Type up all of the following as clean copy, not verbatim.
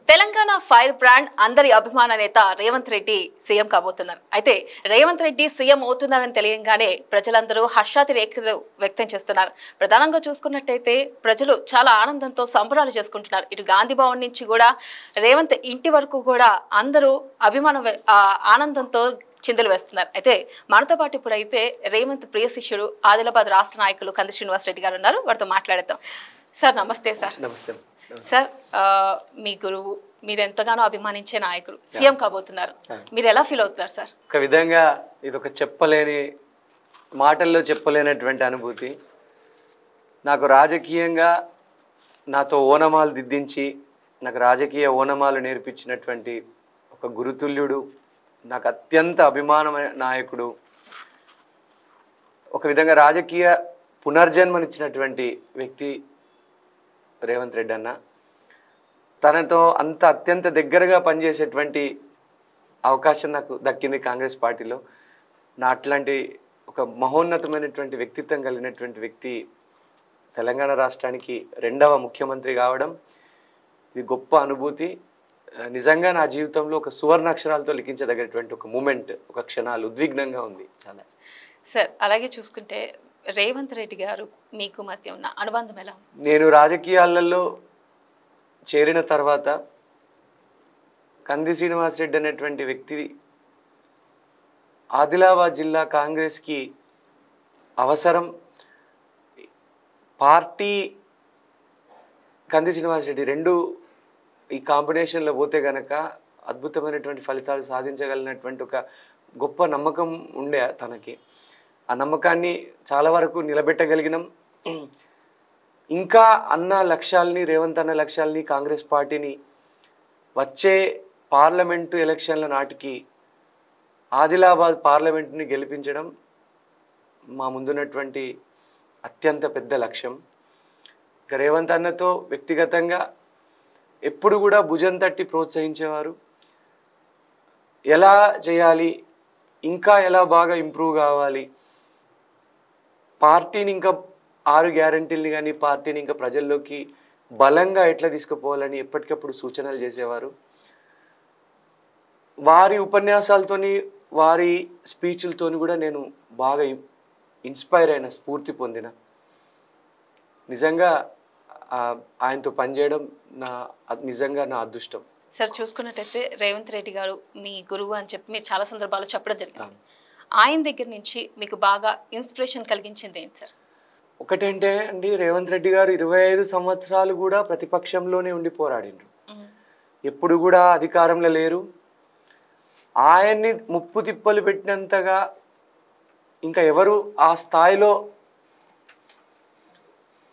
Telangana fire brand అందరి అభిమాన నేత రేవంత్ రెడ్డి సీఎం కాబోతున్నారు. అయితే రేవంత్ రెడ్డి సీఎం అవుతున్నారని తెలియంగానే ప్రజలందరూ హర్షాతిరేకలు వ్యక్తం చేస్తున్నారు. ప్రధానంగా చూసుకున్నట్టయితే ప్రజలు చాలా ఆనందంతో సంబరాలు చేసుకుంటున్నారు. ఇటు గాంధీ భవన్ నుంచి కూడా రేవంత్ ఇంటి వరకు కూడా అందరూ ఆనందంతో చిందులు వేస్తున్నారు. అయితే మనతో పాటు ఇప్పుడైతే రేవంత్ ప్రియ శిష్యుడు ఆదిలాబాద్ రాష్ట్ర నాయకులు కంది శ్రీనివాస్ రెడ్డి గారు ఉన్నారు. వారితో మాట్లాడతాం. సార్ నమస్తే. సార్ నమస్తే సార్, మీ గురువు, మీరు ఎంతగానో అభిమానించే నాయకులు సీఎం కాబోతున్నారు. మీరు ఎలా ఫీల్ అవుతున్నారు సార్? ఒక విధంగా ఇది ఒక చెప్పలేని, మాటల్లో చెప్పలేనటువంటి అనుభూతి. నాకు రాజకీయంగా నాతో ఓనమాలు దిద్దించి నాకు రాజకీయ ఓనమాలు నేర్పించినటువంటి ఒక గురుతుల్యుడు, నాకు అత్యంత అభిమానమైన నాయకుడు, ఒక విధంగా రాజకీయ పునర్జన్మనిచ్చినటువంటి వ్యక్తి రేవంత్ రెడ్డి అన్న. తనతో అంత అత్యంత దగ్గరగా పనిచేసేటువంటి అవకాశం నాకు దక్కింది కాంగ్రెస్ పార్టీలో. నా అట్లాంటి ఒక మహోన్నతమైనటువంటి వ్యక్తిత్వం కలిగినటువంటి వ్యక్తి తెలంగాణ రాష్ట్రానికి రెండవ ముఖ్యమంత్రి కావడం ఇది గొప్ప అనుభూతి. నిజంగా నా జీవితంలో ఒక సువర్ణ అక్షరాలతో లిఖించదగినటువంటి ఒక మూమెంట్, ఒక క్షణాలు. ఉద్విగ్నంగా ఉంది చాలా. సార్, అలాగే చూసుకుంటే రేవంత్ రెడ్డి గారు మీకు మధ్య ఉన్న అనుబంధం ఎలా? నేను రాజకీయాలలో చేరిన తర్వాత కంది శ్రీనివాస్ రెడ్డి అనేటువంటి వ్యక్తి ఆదిలాబాద్ జిల్లా కాంగ్రెస్కి అవసరం. పార్టీ కంది శ్రీనివాస్ రెడ్డి రెండు ఈ కాంబినేషన్లో పోతే గనక అద్భుతమైనటువంటి ఫలితాలు సాధించగలిగినటువంటి ఒక గొప్ప నమ్మకం ఉండే తనకి. ఆ నమ్మకాన్ని చాలా వరకు నిలబెట్టగలిగినాం. ఇంకా అన్న లక్ష్యాలని, రేవంత్ అన్న లక్ష్యాలని, కాంగ్రెస్ పార్టీని వచ్చే పార్లమెంటు ఎలక్షన్ల నాటికి ఆదిలాబాద్ పార్లమెంటుని గెలిపించడం మా ముందున్నటువంటి అత్యంత పెద్ద లక్ష్యం. ఇక రేవంత్ అన్నతో వ్యక్తిగతంగా ఎప్పుడు కూడా భుజం తట్టి ప్రోత్సహించేవారు. ఎలా చేయాలి, ఇంకా ఎలా బాగా ఇంప్రూవ్ కావాలి, పార్టీని ఇంకా 6 గ్యారంటీల్ని కానీ పార్టీని ఇంకా ప్రజల్లోకి బలంగా ఎట్లా తీసుకుపోవాలని ఎప్పటికప్పుడు సూచనలు చేసేవారు. వారి ఉపన్యాసాలతోని, వారి స్పీచ్లతోని కూడా నేను బాగా ఇన్స్పైర్ అయిన, స్ఫూర్తి పొందిన. నిజంగా ఆయనతో పనిచేయడం నిజంగా నా అదృష్టం. సార్, చూసుకున్నట్టయితే రేవంత్ రెడ్డి గారు మీ గురువు అని చెప్పి మీరు చాలా సందర్భాల్లో చెప్పడం జరిగింది. ఆయన దగ్గర నుంచి మీకు బాగా ఇన్స్పిరేషన్ కలిగించింది ఏంటి సార్? ఒకటేంటే అండి, రేవంత్ రెడ్డి గారు 25 సంవత్సరాలు కూడా ప్రతిపక్షంలోనే ఉండి పోరాడిండ్రు. ఎప్పుడు కూడా అధికారంలో లేరు. ఆయన్ని ముప్పు తిప్పలు పెట్టినంతగా ఇంకా ఎవరు ఆ స్థాయిలో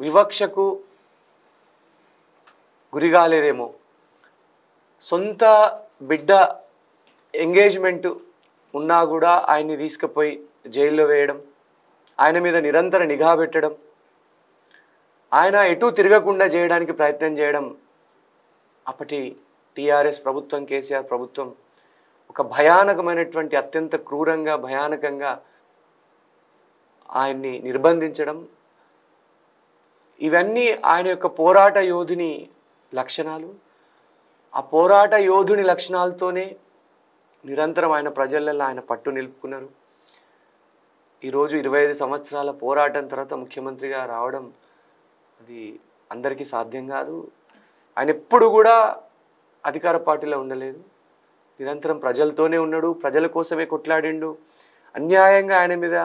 వివక్షకు గురి కాలేదేమో. సొంత బిడ్డ ఎంగేజ్మెంటు ఉన్నా కూడా ఆయన్ని తీసుకుపోయి జైల్లో వేయడం, ఆయన మీద నిరంతర నిఘా పెట్టడం, ఆయన ఎటు తిరగకుండా చేయడానికి ప్రయత్నం చేయడం, అప్పటి టీఆర్ఎస్ ప్రభుత్వం, కేసీఆర్ ప్రభుత్వం ఒక భయానకమైనటువంటి, అత్యంత క్రూరంగా, భయానకంగా ఆయన్ని నిర్బంధించడం, ఇవన్నీ ఆయన యొక్క పోరాట యోధుని లక్షణాలు. ఆ పోరాట యోధుని లక్షణాలతోనే నిరంతరం ఆయన ప్రజలలో ఆయన పట్టు నిలుపుకున్నారు. ఈరోజు 25 సంవత్సరాల పోరాటం తర్వాత ముఖ్యమంత్రిగా రావడం అది అందరికీ సాధ్యం కాదు. ఆయన ఎప్పుడు కూడా అధికార పార్టీలో ఉండలేదు. నిరంతరం ప్రజలతోనే ఉన్నాడు, ప్రజల కోసమే కొట్లాడిండు. అన్యాయంగా ఆయన మీద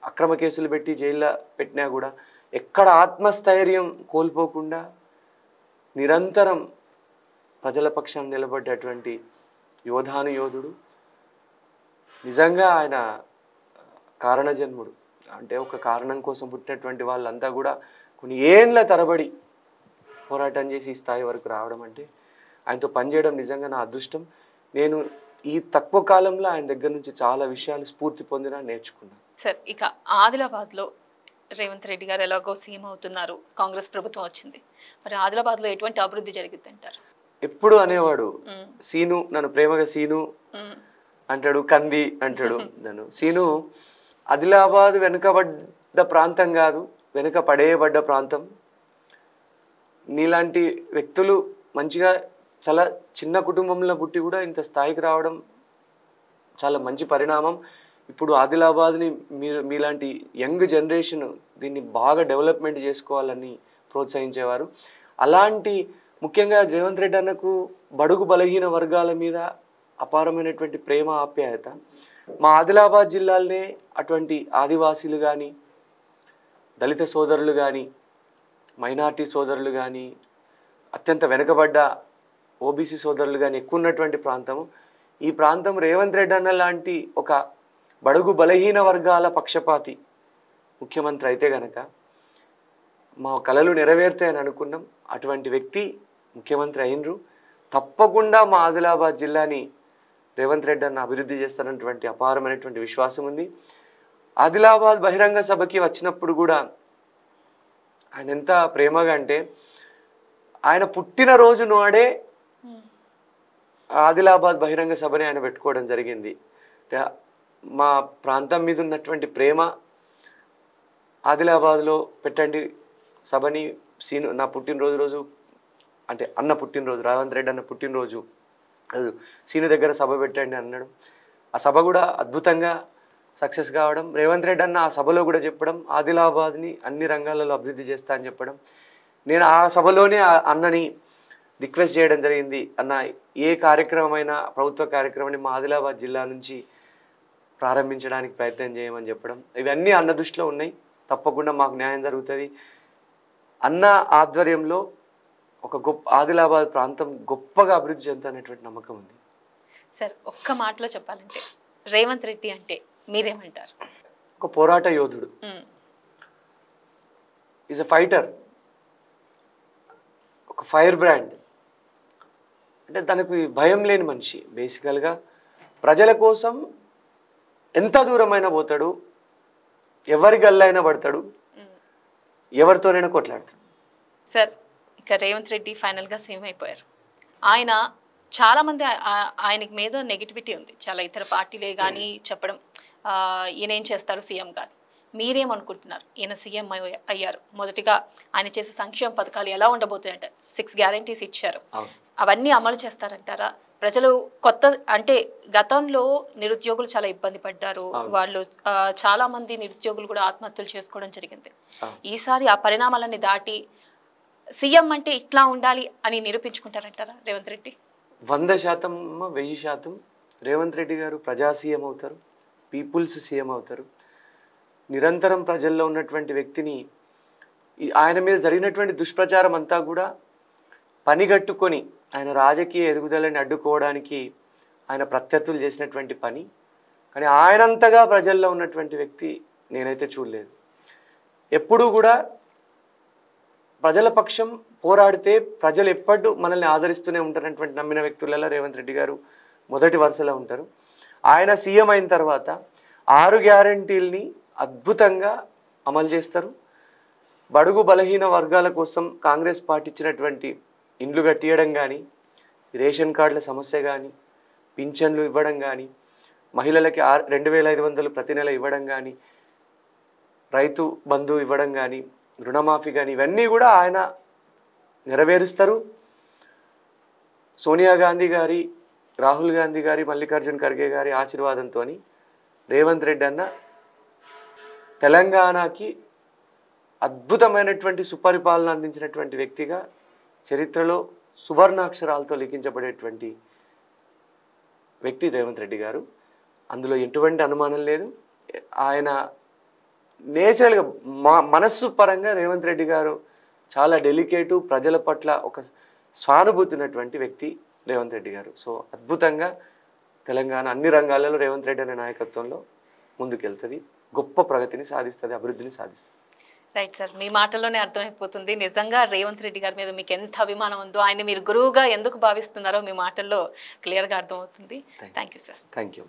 అక్రమ కేసులు పెట్టి జైల్లో పెట్టినా కూడా ఎక్కడ ఆత్మస్థైర్యం కోల్పోకుండా నిరంతరం ప్రజల పక్షం నిలబడ్డటువంటి యోధుడు. నిజంగా ఆయన కారణజన్ముడు. అంటే ఒక కారణం కోసం పుట్టినటువంటి వాళ్ళంతా కూడా కొన్ని ఏండ్ల తరబడి పోరాటం చేసి ఈ స్థాయి వరకు రావడం అంటే, ఆయనతో పనిచేయడం నిజంగా నా అదృష్టం. నేను ఈ తక్కువ కాలంలో ఆయన దగ్గర నుంచి చాలా విషయాలు స్ఫూర్తి పొందినా, నేర్చుకున్నాను. సార్, ఇక ఆదిలాబాద్లో రేవంత్ రెడ్డి గారు ఎలాగో సీఎం అవుతున్నారు, కాంగ్రెస్ ప్రభుత్వం వచ్చింది, మరి ఆదిలాబాద్లో ఎటువంటి అభివృద్ధి జరిగింది అంటారు? ఎప్పుడు అనేవాడు సీను, నన్ను ప్రేమగా సీను అంటాడు, కంది అంటాడు నన్ను. సీను, ఆదిలాబాద్ వెనుకబడ్డ ప్రాంతం కాదు, వెనుక పడేయబడ్డ ప్రాంతం. నీలాంటి వ్యక్తులు మంచిగా చాలా చిన్న కుటుంబంలో పుట్టి కూడా ఇంత స్థాయికి రావడం చాలా మంచి పరిణామం. ఇప్పుడు ఆదిలాబాద్ని మీలాంటి యంగ్ జనరేషన్ దీన్ని బాగా డెవలప్మెంట్ చేసుకోవాలని ప్రోత్సహించేవారు. అలాంటి ముఖ్యంగా రేవంత్ రెడ్డి అన్నకు బడుగు బలహీన వర్గాల మీద అపారమైనటువంటి ప్రేమ ఆప్యాయత. మా ఆదిలాబాద్ జిల్లాలోనే అటువంటి ఆదివాసీలు కానీ, దళిత సోదరులు కానీ, మైనార్టీ సోదరులు కానీ, అత్యంత వెనుకబడ్డ ఓబీసీ సోదరులు కానీ ఎక్కువ ఉన్నటువంటి ప్రాంతము. ఈ ప్రాంతం రేవంత్ రెడ్డి అన్న లాంటి ఒక బడుగు బలహీన వర్గాల పక్షపాతి ముఖ్యమంత్రి అయితే గనక మా కలలు నెరవేరుతాయని అనుకున్నాం. అటువంటి వ్యక్తి ముఖ్యమంత్రి అయినరు. తప్పకుండా మా ఆదిలాబాద్ జిల్లాని రేవంత్ రెడ్డి అన్న అభివృద్ధి చేస్తారన్నటువంటి అపారమైనటువంటి విశ్వాసం ఉంది. ఆదిలాబాద్ బహిరంగ సభకి వచ్చినప్పుడు కూడా ఆయన ఎంత ప్రేమగా అంటే, ఆయన పుట్టినరోజు నాడే ఆదిలాబాద్ బహిరంగ సభని ఆయన పెట్టుకోవడం జరిగింది. మా ప్రాంతం మీద ఉన్నటువంటి ప్రేమ, ఆదిలాబాద్లో పెట్టండి సభని, నా పుట్టినరోజు రోజు అంటే అన్న పుట్టినరోజు, రేవంత్ రెడ్డి అన్న పుట్టినరోజు సీను దగ్గర సభ పెట్టండి అన్నాడు. ఆ సభ కూడా అద్భుతంగా సక్సెస్ కావడం, రేవంత్ రెడ్డి అన్న ఆ సభలో కూడా చెప్పడం, ఆదిలాబాద్ని అన్ని రంగాలలో అభివృద్ధి చేస్తా అని చెప్పడం. నేను ఆ సభలోనే అన్నని రిక్వెస్ట్ చేయడం జరిగింది, అన్న ఏ కార్యక్రమమైనా ప్రభుత్వ కార్యక్రమాన్ని మా ఆదిలాబాద్ జిల్లా నుంచి ప్రారంభించడానికి ప్రయత్నం చేయమని చెప్పడం. ఇవన్నీ అన్న దృష్టిలో ఉన్నాయి. తప్పకుండా మాకు న్యాయం జరుగుతుంది. అన్న ఆధ్వర్యంలో ఒక గొప్ప ఆదిలాబాద్ ప్రాంతం గొప్పగా అభివృద్ధి చెందుతున్నటువంటి నమ్మకం ఉంది. సార్, ఒక్క మాటలో చెప్పాలంటే రేవంత్ రెడ్డి అంటే మీరేమంటారు? ఒక పోరాట యోధుడు, ఈజ్ అ ఫైటర్, ఒక ఫైర్ బ్రాండ్. అంటే తనకు భయం లేని మనిషి. బేసికల్గా ప్రజల కోసం ఎంత దూరమైనా పోతాడు, ఎవరి గల్లైనా పడతాడు, ఎవరితోనైనా కొట్లాడతాడు. సార్, ఇక రేవంత్ రెడ్డి ఫైనల్గా సీఎం అయిపోయారు. ఆయన చాలామంది ఆయనకి మీద నెగిటివిటీ ఉంది. చాలా ఇతర పార్టీలే కానీ చెప్పడం ఈయన ఏం చేస్తారు సీఎం కానీ. మీరేమనుకుంటున్నారు? ఈయన సీఎం అయ్యారు, మొదటిగా ఆయన చేసే సంక్షేమ పథకాలు ఎలా ఉండబోతాయంటే 6 గ్యారంటీస్ ఇచ్చారు, అవన్నీ అమలు చేస్తారంటారా? ప్రజలు కొత్త అంటే గతంలో నిరుద్యోగులు చాలా ఇబ్బంది పడ్డారు, వాళ్ళు చాలా మంది నిరుద్యోగులు కూడా ఆత్మహత్యలు చేసుకోవడం జరిగింది. ఈసారి ఆ పరిణామాలన్నీ దాటి సీఎం అంటే ఇట్లా ఉండాలి అని నిరూపించుకుంటారంటారా రేవంత్ రెడ్డి? 100%, 1000% రేవంత్ రెడ్డి గారు ప్రజా సీఎం అవుతారు, పీపుల్స్ సీఎం అవుతారు. నిరంతరం ప్రజల్లో ఉన్నటువంటి వ్యక్తిని, ఆయన మీద జరిగినటువంటి దుష్ప్రచారం అంతా కూడా పనిగట్టుకొని ఆయన రాజకీయ ఎదుగుదలని అడ్డుకోవడానికి ఆయన ప్రత్యర్థులు చేసినటువంటి పని. కానీ ఆయనంతగా ప్రజల్లో ఉన్నటువంటి వ్యక్తి నేనైతే చూడలేదు. ఎప్పుడూ కూడా ప్రజల పక్షం పోరాడితే ప్రజలు ఎప్పటి మనల్ని ఆదరిస్తూనే ఉంటారనేటువంటి నమ్మిన వ్యక్తులలో రేవంత్ రెడ్డి గారు మొదటి వరుసలో ఉంటారు. ఆయన సీఎం అయిన తర్వాత 6 గ్యారంటీల్ని అద్భుతంగా అమలు చేస్తారు. బడుగు బలహీన వర్గాల కోసం కాంగ్రెస్ పార్టీ ఇచ్చినటువంటి ఇండ్లు కట్టియడం కానీ, రేషన్ కార్డుల సమస్య కానీ, పింఛన్లు ఇవ్వడం కానీ, మహిళలకి 2500 ప్రతి నెల ఇవ్వడం కానీ, రైతు బంధు ఇవ్వడం కానీ, రుణమాఫీ కానీ, ఇవన్నీ కూడా ఆయన నెరవేరుస్తారు. సోనియా గాంధీ గారి, రాహుల్ గాంధీ గారి, మల్లికార్జున్ ఖర్గే గారి ఆశీర్వాదంతో రేవంత్ రెడ్డి అన్న తెలంగాణకి అద్భుతమైనటువంటి సుపరిపాలన అందించినటువంటి వ్యక్తిగా చరిత్రలో సువర్ణాక్షరాలతో లిఖించబడేటువంటి వ్యక్తి రేవంత్ రెడ్డి గారు. అందులో ఎటువంటి అనుమానం లేదు. ఆయన నేచురల్గా మనస్సు పరంగా రేవంత్ రెడ్డి గారు చాలా డెలికేటు, ప్రజల పట్ల ఒక స్వానుభూతి ఉన్నటువంటి వ్యక్తి రేవంత్ రెడ్డి గారు. సో అద్భుతంగా తెలంగాణ అన్ని రంగాలలో రేవంత్ రెడ్డి అనే నాయకత్వంలో ముందుకెళ్తుంది, గొప్ప ప్రగతిని సాధిస్తుంది, అభివృద్ధిని సాధిస్తుంది. రైట్ సార్, మీ మాటల్లోనే అర్థమైపోతుంది నిజంగా రేవంత్ రెడ్డి గారి మీద మీకు ఎంత అభిమానం ఉందో, ఆయన మీరు గురువుగా ఎందుకు భావిస్తున్నారో మీ మాటల్లో క్లియర్గా అర్థమవుతుంది. Thank you sir. Thank you.